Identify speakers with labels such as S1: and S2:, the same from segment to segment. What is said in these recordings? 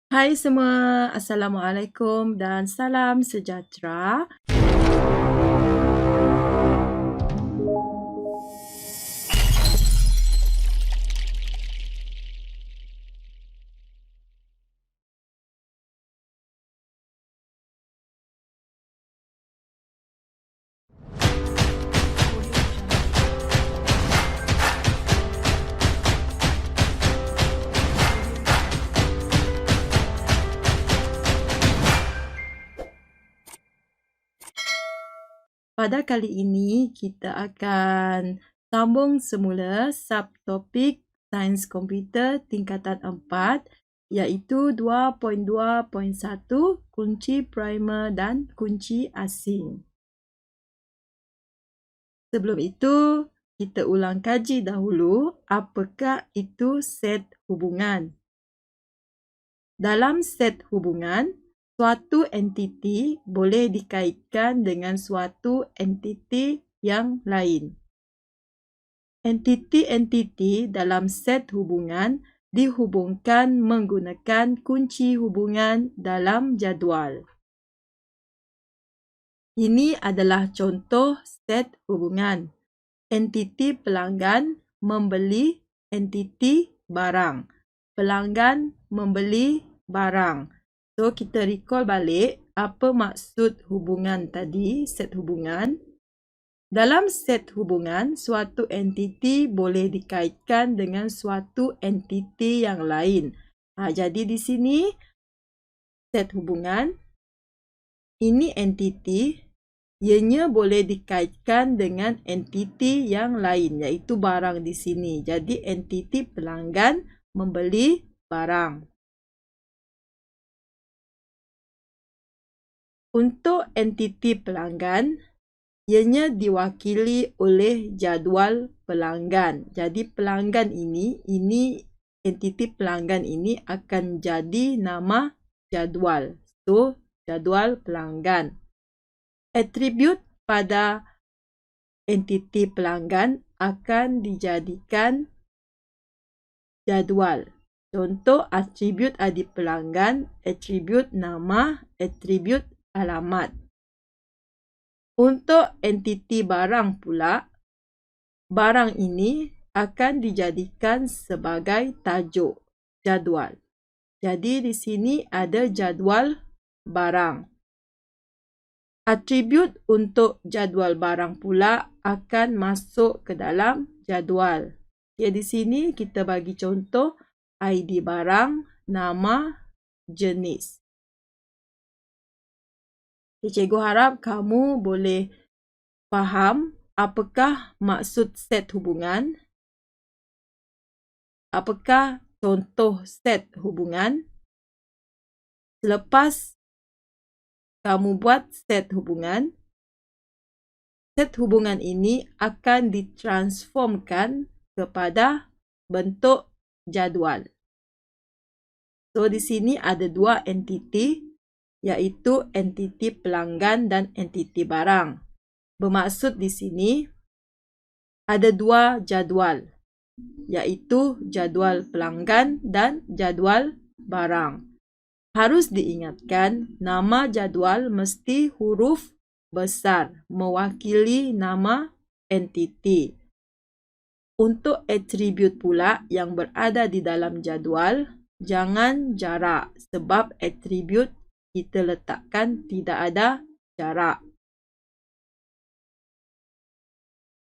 S1: Hai semua, Assalamualaikum dan salam sejahtera. Pada kali ini kita akan sambung semula subtopik Sains Komputer tingkatan 4 iaitu 2.2.1 kunci primer dan kunci asing. Sebelum itu, kita ulang kaji dahulu apakah itu set hubungan. Dalam set hubungan, suatu entiti boleh dikaitkan dengan suatu entiti yang lain. Entiti-entiti dalam set hubungan dihubungkan menggunakan kunci hubungan dalam jadual. Ini adalah contoh set hubungan. Entiti pelanggan membeli entiti barang. Pelanggan membeli barang. So, kita recall balik apa maksud hubungan tadi, set hubungan. Dalam set hubungan, suatu entiti boleh dikaitkan dengan suatu entiti yang lain. Jadi di sini, set hubungan, ini entiti, ianya boleh dikaitkan dengan entiti yang lain, iaitu barang di sini. Jadi, entiti pelanggan membeli barang. Untuk entiti pelanggan, ianya diwakili oleh jadual pelanggan. Jadi, pelanggan ini entiti pelanggan ini akan jadi nama jadual. So, jadual pelanggan. Atribut pada entiti pelanggan akan dijadikan jadual. Contoh atribut adik pelanggan, atribut nama, atribut alamat. Untuk entiti barang pula, barang ini akan dijadikan sebagai tajuk jadual. Jadi di sini ada jadual barang. Atribut untuk jadual barang pula akan masuk ke dalam jadual. Di sini kita bagi contoh ID barang, nama, jenis. Cikgu harap kamu boleh faham apakah maksud set hubungan, apakah contoh set hubungan. Selepas kamu buat set hubungan ini akan ditransformkan kepada bentuk jadual. So, di sini ada dua entiti, iaitu entiti pelanggan dan entiti barang. Bermaksud di sini ada dua jadual, iaitu jadual pelanggan dan jadual barang. Harus diingatkan, nama jadual mesti huruf besar, mewakili nama entiti. Untuk atribut pula yang berada di dalam jadual, jangan jarak sebab atribut kita letakkan tidak ada jarak.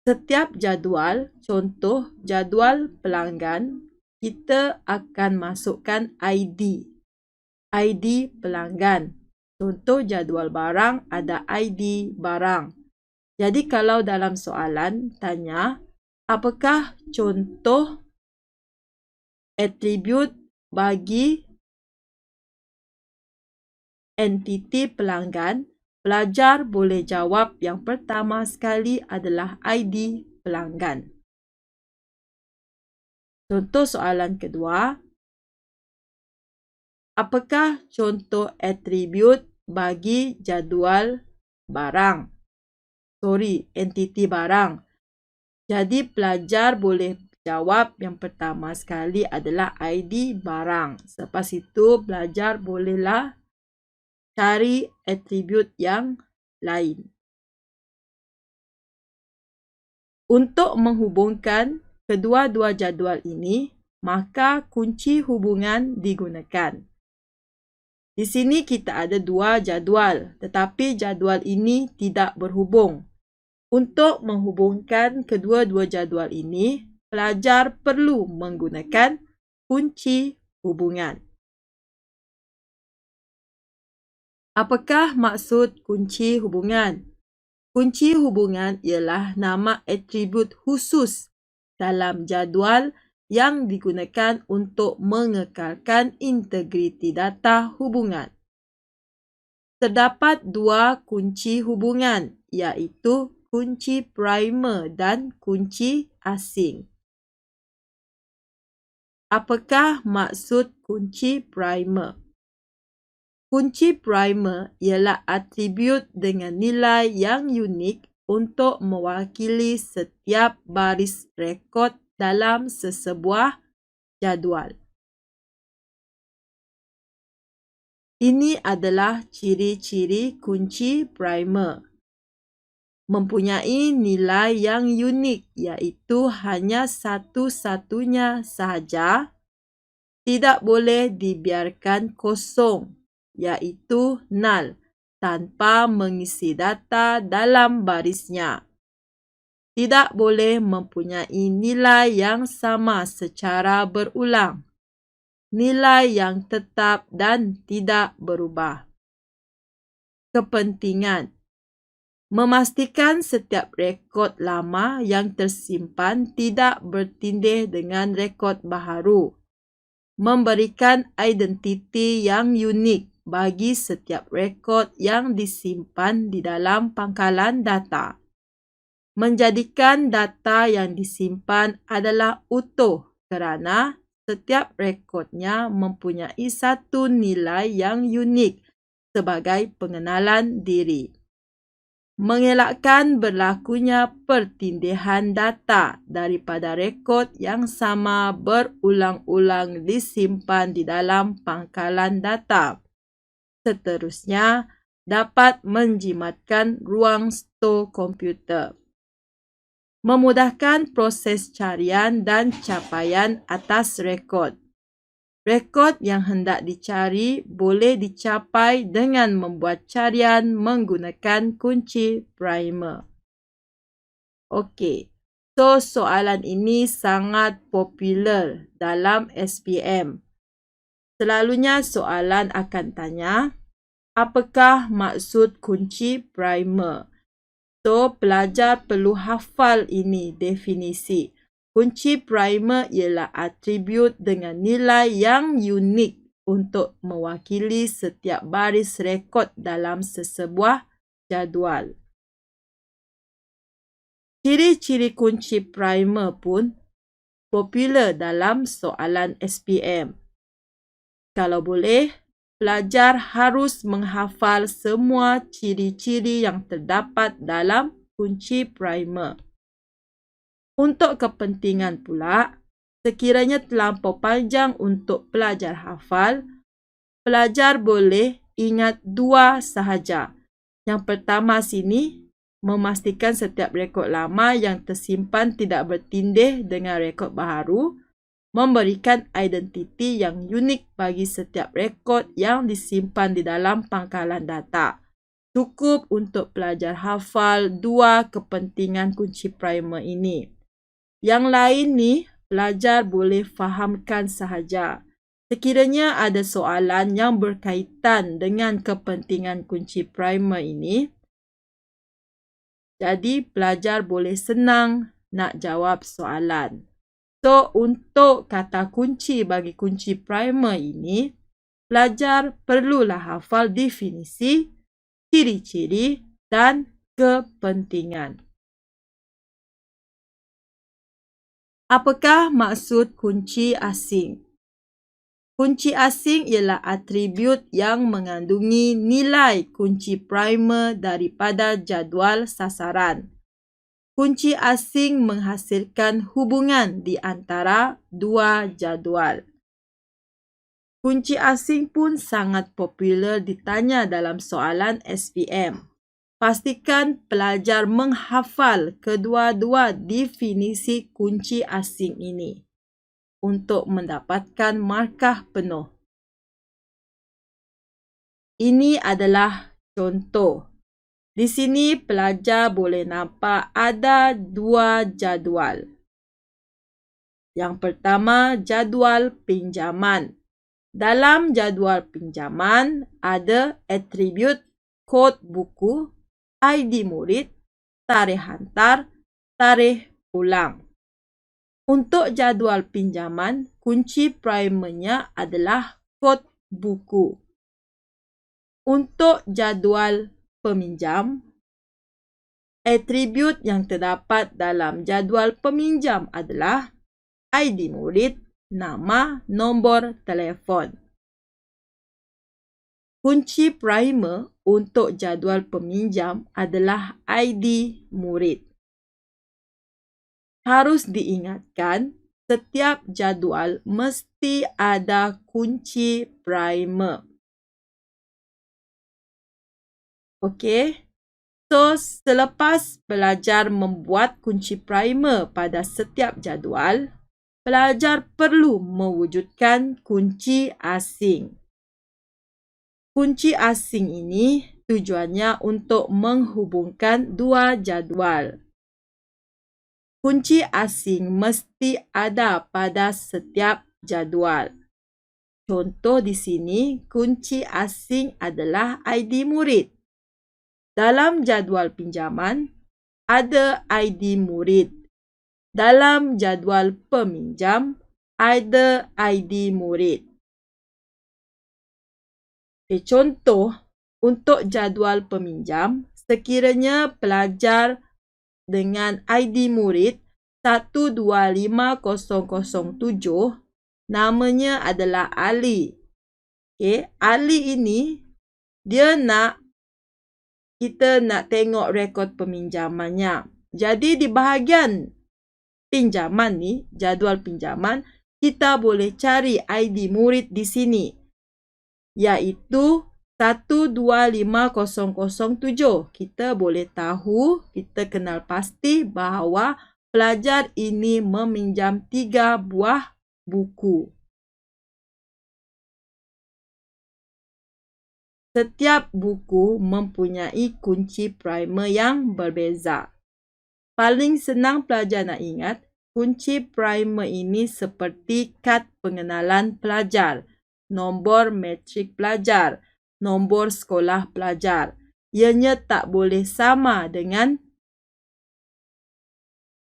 S1: Setiap jadual, contoh jadual pelanggan, kita akan masukkan ID pelanggan. Contoh jadual barang ada ID barang. Jadi kalau dalam soalan tanya, apakah contoh atribut bagi entiti pelanggan? Pelajar boleh jawab yang pertama sekali adalah ID pelanggan. Contoh soalan kedua, apakah contoh atribut bagi jadual barang? Entiti barang. Jadi pelajar boleh jawab yang pertama sekali adalah ID barang. Selepas itu pelajar bolehlah cari atribut yang lain. Untuk menghubungkan kedua-dua jadual ini, maka kunci hubungan digunakan. Di sini kita ada dua jadual, tetapi jadual ini tidak berhubung. Untuk menghubungkan kedua-dua jadual ini, pelajar perlu menggunakan kunci hubungan. Apakah maksud kunci hubungan? Kunci hubungan ialah nama atribut khusus dalam jadual yang digunakan untuk mengekalkan integriti data hubungan. Terdapat dua kunci hubungan, iaitu kunci primer dan kunci asing. Apakah maksud kunci primer? Kunci primer ialah atribut dengan nilai yang unik untuk mewakili setiap baris rekod dalam sesebuah jadual. Ini adalah ciri-ciri kunci primer. Mempunyai nilai yang unik, iaitu hanya satu-satunya sahaja, tidak boleh dibiarkan kosong, iaitu null, tanpa mengisi data dalam barisnya. Tidak boleh mempunyai nilai yang sama secara berulang, nilai yang tetap dan tidak berubah. Kepentingan: memastikan setiap rekod lama yang tersimpan tidak bertindih dengan rekod baharu. Memberikan identiti yang unik bagi setiap rekod yang disimpan di dalam pangkalan data. Menjadikan data yang disimpan adalah utuh kerana setiap rekodnya mempunyai satu nilai yang unik sebagai pengenalan diri. Mengelakkan berlakunya pertindihan data daripada rekod yang sama berulang-ulang disimpan di dalam pangkalan data. Seterusnya, dapat menjimatkan ruang stor komputer. Memudahkan proses carian dan capaian atas rekod. Rekod yang hendak dicari boleh dicapai dengan membuat carian menggunakan kunci primer. Okey, so soalan ini sangat popular dalam SPM. Selalunya soalan akan tanya, apakah maksud kunci primer? So, pelajar perlu hafal ini definisi. Kunci primer ialah atribut dengan nilai yang unik untuk mewakili setiap baris rekod dalam sesebuah jadual. Ciri-ciri kunci primer pun popular dalam soalan SPM. Kalau boleh, pelajar harus menghafal semua ciri-ciri yang terdapat dalam kunci primer. Untuk kepentingan pula, sekiranya terlampau panjang untuk pelajar hafal, pelajar boleh ingat dua sahaja. Yang pertama sini, memastikan setiap rekod lama yang tersimpan tidak bertindih dengan rekod baharu, memberikan identiti yang unik bagi setiap rekod yang disimpan di dalam pangkalan data. Cukup untuk pelajar hafal dua kepentingan kunci primer ini. Yang lain ni, pelajar boleh fahamkan sahaja. Sekiranya ada soalan yang berkaitan dengan kepentingan kunci primer ini, jadi pelajar boleh senang nak jawab soalan. So, untuk kata kunci bagi kunci primer ini, pelajar perlulah hafal definisi, ciri-ciri dan kepentingan. Apakah maksud kunci asing? Kunci asing ialah atribut yang mengandungi nilai kunci primer daripada jadual sasaran. kunci asing menghasilkan hubungan di antara dua jadual. Kunci asing pun sangat popular ditanya dalam soalan SPM. Pastikan pelajar menghafal kedua-dua definisi kunci asing ini untuk mendapatkan markah penuh. Ini adalah contoh. Di sini pelajar boleh nampak ada dua jadual. Yang pertama, jadual pinjaman. Dalam jadual pinjaman, ada atribut kod buku, ID murid, tarikh hantar, tarikh pulang. Untuk jadual pinjaman, kunci primernya adalah kod buku. Untuk jadual peminjam, atribut yang terdapat dalam jadual peminjam adalah ID murid, nama, nombor telefon. Kunci primer untuk jadual peminjam adalah ID murid. Harus diingatkan, setiap jadual mesti ada kunci primer. Okey. So, selepas belajar membuat kunci primer pada setiap jadual, pelajar perlu mewujudkan kunci asing. Kunci asing ini tujuannya untuk menghubungkan dua jadual. Kunci asing mesti ada pada setiap jadual. Contoh di sini, kunci asing adalah ID murid. Dalam jadual pinjaman, ada ID murid. Dalam jadual peminjam, ada ID murid. Contoh, untuk jadual peminjam, sekiranya pelajar dengan ID murid 125007, namanya adalah Ali. Ali ini, kita nak tengok rekod peminjamannya. Jadi di bahagian pinjaman ni, jadual pinjaman, kita boleh cari ID murid di sini, iaitu 125007. Kita boleh tahu, kita kenal pasti bahawa pelajar ini meminjam 3 buah buku. Setiap buku mempunyai kunci primer yang berbeza. Paling senang pelajar nak ingat, kunci primer ini seperti kad pengenalan pelajar, nombor matrik pelajar, nombor sekolah pelajar. Ianya tak boleh sama dengan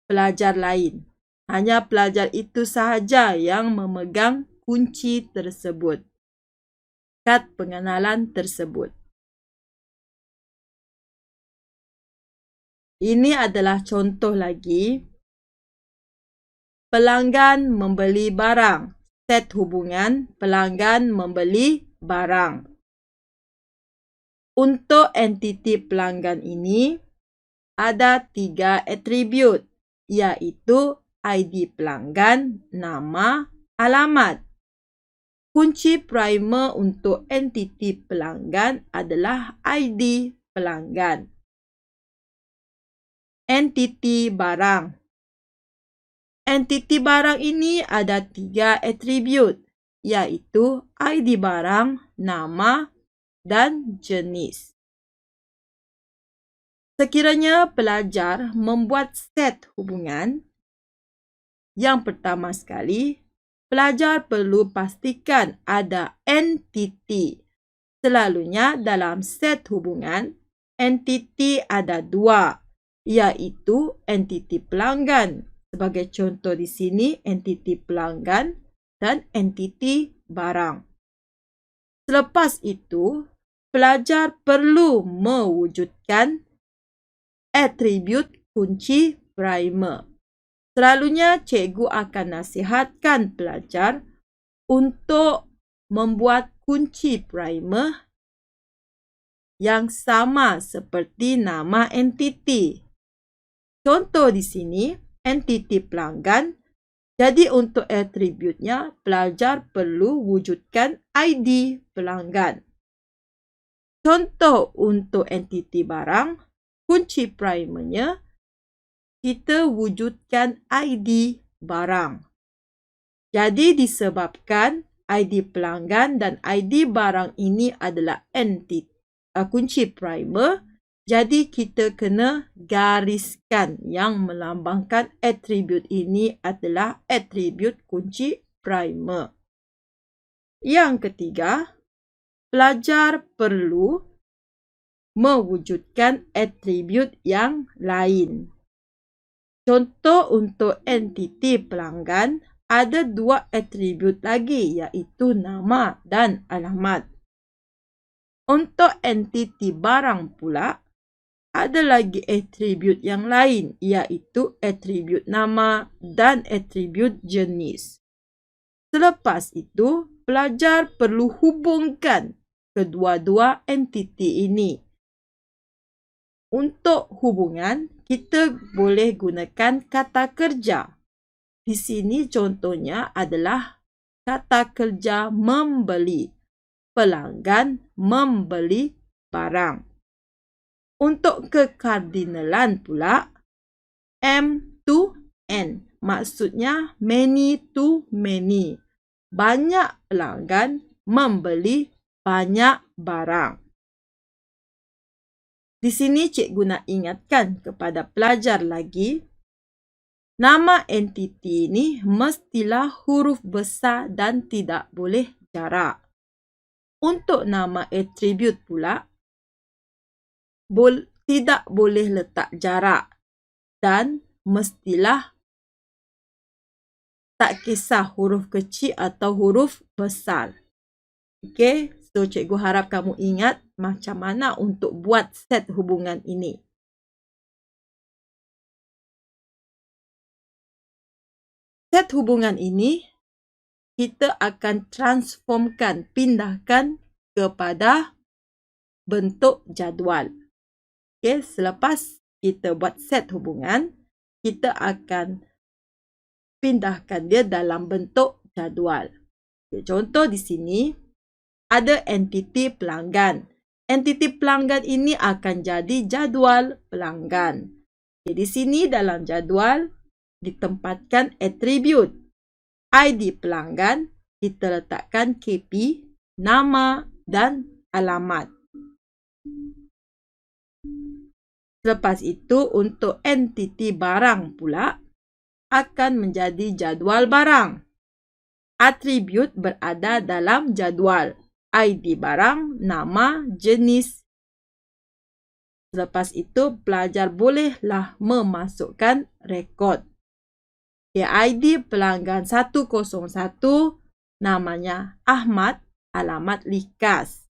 S1: pelajar lain. Hanya pelajar itu sahaja yang memegang kunci tersebut, kad pengenalan tersebut. Ini adalah contoh lagi. Pelanggan membeli barang. Set hubungan pelanggan membeli barang. Untuk entiti pelanggan ini, ada 3 atribut, iaitu ID pelanggan, nama, alamat. Kunci primer untuk entiti pelanggan adalah ID pelanggan. Entiti barang. Entiti barang ini ada 3 atribut, iaitu ID barang, nama dan jenis. Sekiranya pelajar membuat set hubungan, yang pertama sekali, pelajar perlu pastikan ada entiti. Selalunya dalam set hubungan, entiti ada 2, iaitu entiti pelanggan. Sebagai contoh di sini, entiti pelanggan dan entiti barang. Selepas itu, pelajar perlu mewujudkan atribut kunci primer. Selalunya cikgu akan nasihatkan pelajar untuk membuat kunci primer yang sama seperti nama entiti. Contoh di sini, entiti pelanggan. Jadi untuk atributnya, pelajar perlu wujudkan ID pelanggan. Contoh untuk entiti barang, kunci primernya, kita wujudkan ID barang. Jadi disebabkan ID pelanggan dan ID barang ini adalah kunci primer, jadi kita kena gariskan yang melambangkan atribut ini adalah atribut kunci primer. Yang ketiga, pelajar perlu mewujudkan atribut yang lain. Contoh untuk entiti pelanggan, ada dua atribut lagi, iaitu nama dan alamat. Untuk entiti barang pula, ada lagi atribut yang lain, iaitu atribut nama dan atribut jenis. Selepas itu, pelajar perlu hubungkan kedua-dua entiti ini. Untuk hubungan, kita boleh gunakan kata kerja. Di sini contohnya adalah kata kerja membeli. Pelanggan membeli barang. Untuk kekardinalan pula, M to N. Maksudnya many to many. Banyak pelanggan membeli banyak barang. Di sini cikgu nak ingatkan kepada pelajar lagi, nama entiti ini mestilah huruf besar dan tidak boleh jarak. Untuk nama atribut pula, tidak boleh letak jarak dan mestilah tak kisah huruf kecil atau huruf besar. Okey, so cikgu harap kamu ingat macam mana untuk buat set hubungan ini. Set hubungan ini kita akan transformkan, pindahkan kepada bentuk jadual. Okey, selepas kita buat set hubungan, kita akan pindahkan dia dalam bentuk jadual. Okay, contoh di sini ada entiti pelanggan. Entiti pelanggan ini akan jadi jadual pelanggan. Okay, di sini dalam jadual ditempatkan atribut. ID pelanggan kita letakkan KP, nama dan alamat. Selepas itu untuk entiti barang pula akan menjadi jadual barang. Atribut berada dalam jadual. ID barang, nama, jenis. Selepas itu, pelajar bolehlah memasukkan rekod. ID pelanggan 101, namanya Ahmad, alamat Likas.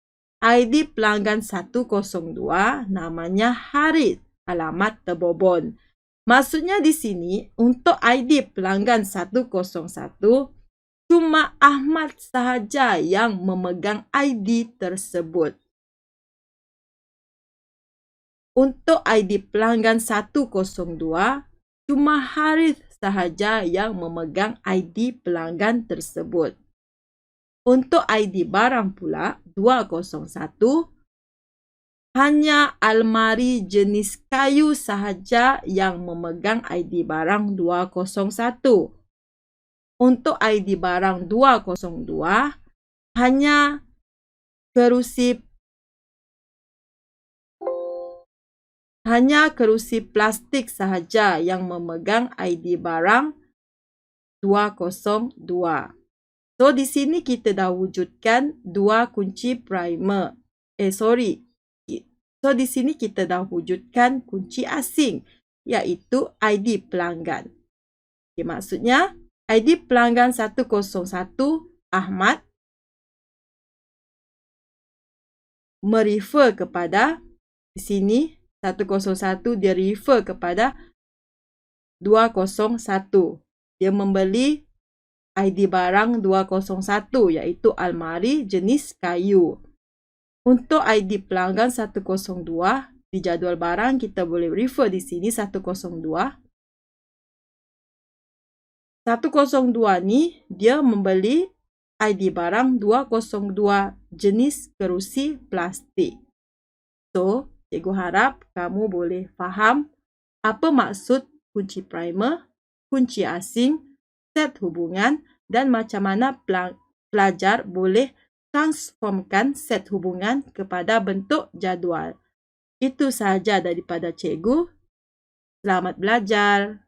S1: ID pelanggan 102, namanya Harith, alamat Tebobon. Maksudnya di sini, untuk ID pelanggan 101, cuma Ahmad sahaja yang memegang ID tersebut. Untuk ID pelanggan 102, cuma Harith sahaja yang memegang ID pelanggan tersebut. Untuk ID barang pula, 201, hanya almari jenis kayu sahaja yang memegang ID barang 201. Untuk ID barang 202, hanya kerusi plastik sahaja yang memegang ID barang 202. So, di sini kita dah wujudkan dua kunci primer. So, di sini kita dah wujudkan kunci asing, iaitu ID pelanggan. Okay, maksudnya, ID pelanggan 101 Ahmad merefer kepada, di sini 101 dia refer kepada 201. Dia membeli ID barang 201 iaitu almari jenis kayu. Untuk ID pelanggan 102, Di jadual barang kita boleh refer di sini 102. 102 ni dia membeli ID barang 202 jenis kerusi plastik. So, cikgu harap kamu boleh faham apa maksud kunci primer, kunci asing, set hubungan dan macam mana pelajar boleh transformkan set hubungan kepada bentuk jadual. Itu sahaja daripada cikgu. Selamat belajar.